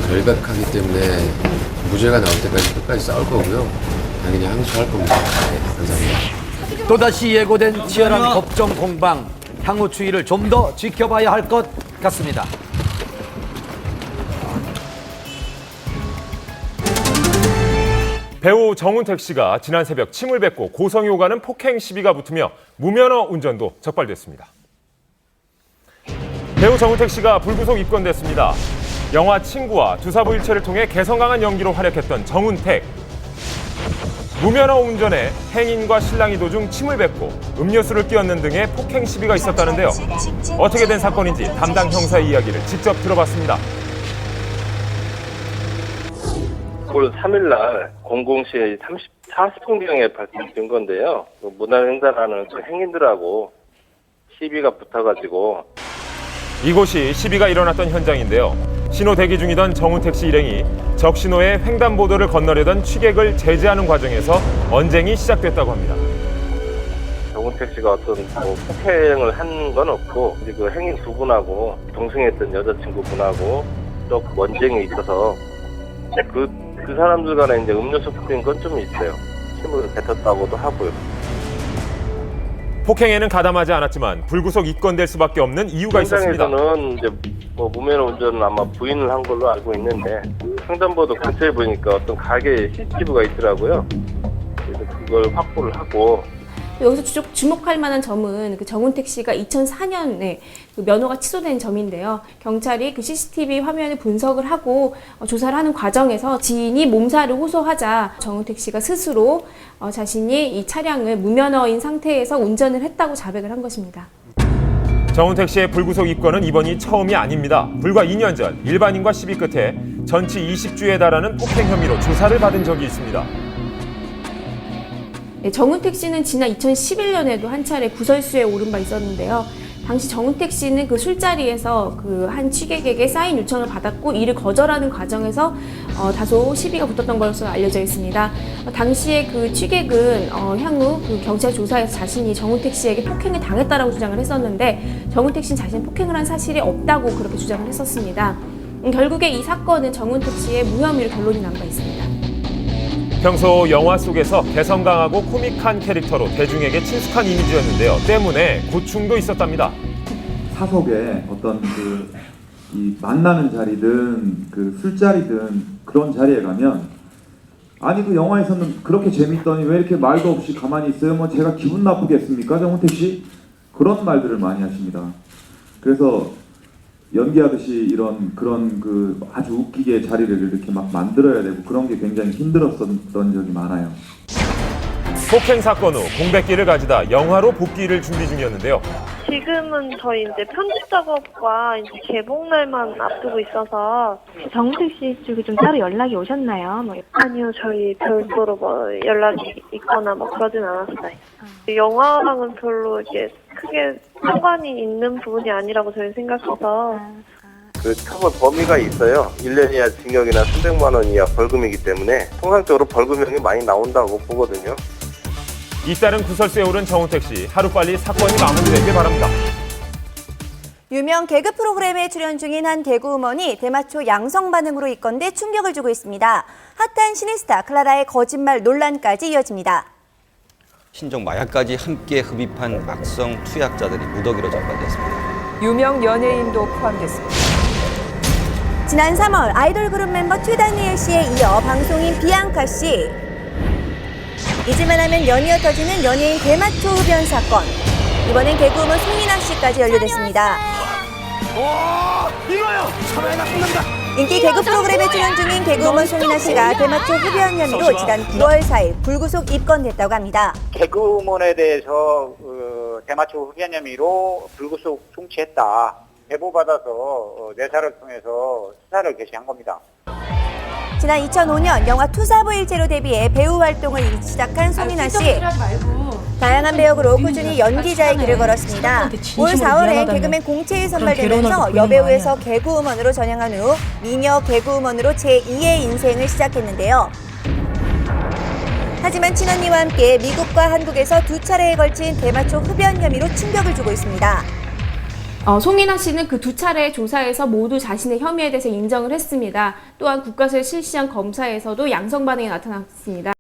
저는 결백하기 때문에 무죄가 나올 때까지 끝까지 싸울 거고요. 당연히 항소할 겁니다. 네, 감사합니다. 또다시 예고된 치열한 법정 공방, 향후 추이를 좀 더 지켜봐야 할 것 같습니다. 배우 정운택 씨가 지난 새벽 침을 뱉고 고성이 오가는 폭행 시비가 붙으며 무면허 운전도 적발됐습니다. 배우 정운택 씨가 불구속 입건됐습니다. 영화 친구와 두사부일체를 통해 개성 강한 연기로 활약했던 정운택. 무면허 운전에 행인과 신랑이 도중 침을 뱉고 음료수를 끼얹는 등의 폭행 시비가 있었다는데요. 어떻게 된 사건인지 담당 형사의 이야기를 직접 들어봤습니다. 올 3일날 00시 40분경에 발생된 건데요. 문화행사라는 그 행인들하고 시비가 붙어가지고 이곳이 시비가 일어났던 현장인데요. 신호 대기 중이던 정운택 씨 일행이 적신호에 횡단보도를 건너려던 취객을 제지하는 과정에서 언쟁이 시작됐다고 합니다. 정운택 씨가 어떤 폭행을 한 건 없고 그 행인 두 분하고 동승했던 여자친구분하고 또 언쟁이 있어서 그 사람들 간에 이제 음료수 뿌린 건 좀 있어요. 침을 뱉었다고도 하고요. 폭행에는 가담하지 않았지만 불구속 입건될 수밖에 없는 이유가 있었습니다. 현장에서는 이제 무면허 운전은 아마 부인을 한 걸로 알고 있는데 횡단보도 근처에 보니까 어떤 가게에 CCTV가 있더라고요. 그래서 그걸 확보를 하고. 여기서 주목할 만한 점은 그 정운택 씨가 2004년에 그 면허가 취소된 점인데요. 경찰이 그 CCTV 화면을 분석을 하고 조사를 하는 과정에서 지인이 몸살을 호소하자 정운택 씨가 스스로 자신이 이 차량을 무면허인 상태에서 운전을 했다고 자백을 한 것입니다. 정운택 씨의 불구속 입건은 이번이 처음이 아닙니다. 불과 2년 전 일반인과 시비 끝에 전치 20주에 달하는 폭행 혐의로 조사를 받은 적이 있습니다. 정운택 씨는 지난 2011년에도 한 차례 구설수에 오른 바 있었는데요. 당시 정운택 씨는 그 술자리에서 그 한 취객에게 사인 요청을 받았고 이를 거절하는 과정에서 다소 시비가 붙었던 것으로 알려져 있습니다. 당시에 그 취객은 향후 그 경찰 조사에서 자신이 정운택 씨에게 폭행을 당했다라고 주장을 했었는데 정운택 씨는 자신이 폭행을 한 사실이 없다고 그렇게 주장을 했었습니다. 결국에 이 사건은 정운택 씨의 무혐의로 결론이 난 바 있습니다. 평소 영화 속에서 개성 강하고 코믹한 캐릭터로 대중에게 친숙한 이미지였는데요. 때문에 고충도 있었답니다. 사석에 어떤 이 만나는 자리든 그 술자리든 그런 자리에 가면 아니 그 영화에서는 그렇게 재밌더니 왜 이렇게 말도 없이 가만히 있어요? 뭐 제가 기분 나쁘겠습니까? 정운택 씨? 그런 말들을 많이 하십니다. 그래서 연기하듯이 그런 그 아주 웃기게 자리를 이렇게 막 만들어야 되고 그런 게 굉장히 힘들었던 적이 많아요. 폭행 사건 후 공백기를 가지다 영화로 복귀를 준비 중이었는데요. 지금은 저희 이제 편집 작업과 이제 개봉날만 앞두고 있어서. 정운택 씨 쪽에 좀 따로 연락이 오셨나요? 아니요, 저희 별도로 연락이 있거나 그러진 않았어요. 영화랑은 별로 이게 크게 상관이 있는 부분이 아니라고 저는 생각해서. 그 처벌 범위가 있어요. 1년 이하 징역이나 300만 원 이하 벌금이기 때문에 통상적으로 벌금형이 많이 나온다고 보거든요. 잇따른 구설수에 오른 정운택 씨, 하루빨리 사건이 마무리되길 바랍니다. 유명 개그 프로그램에 출연 중인 한 개그우먼이 대마초 양성 반응으로 입건돼 충격을 주고 있습니다. 핫한 신인스타 클라라의 거짓말 논란까지 이어집니다. 신종 마약까지 함께 흡입한 악성 투약자들이 무더기로 적발됐습니다. 유명 연예인도 포함됐습니다. 지난 3월 아이돌 그룹 멤버 튜다니엘 씨에 이어 방송인 비앙카 씨. 잊을만 하면 연이어 터지는 연예인 대마초 흡연 사건. 이번엔 개그우먼 송이나 씨까지 연루됐습니다. 이거요! 참여가 끝난다! 인기 개그 프로그램에 출연 중인 개그우먼 송이나 씨가 대마초 흡연 혐의로 지난 9월 4일 불구속 입건됐다고 합니다. 개그우먼에 대해서 대마초 흡연 혐의로 불구속 송치했다. 제보받아서 내사를 통해서 수사를 개시한 겁니다. 지난 2005년 영화 투사부일체로 데뷔해 배우 활동을 시작한 송이나 씨. 다양한 배역으로 꾸준히 연기자의 길을 걸었습니다. 올 4월엔 개그맨 공채에 선발되면서 여배우에서 개그우먼으로 전향한 후 미녀 개그우먼으로 제2의 인생을 시작했는데요. 하지만 친언니와 함께 미국과 한국에서 두 차례에 걸친 대마초 흡연 혐의로 충격을 주고 있습니다. 송인아 씨는 그 두 차례 조사에서 모두 자신의 혐의에 대해서 인정을 했습니다. 또한 국가에서 실시한 검사에서도 양성 반응이 나타났습니다.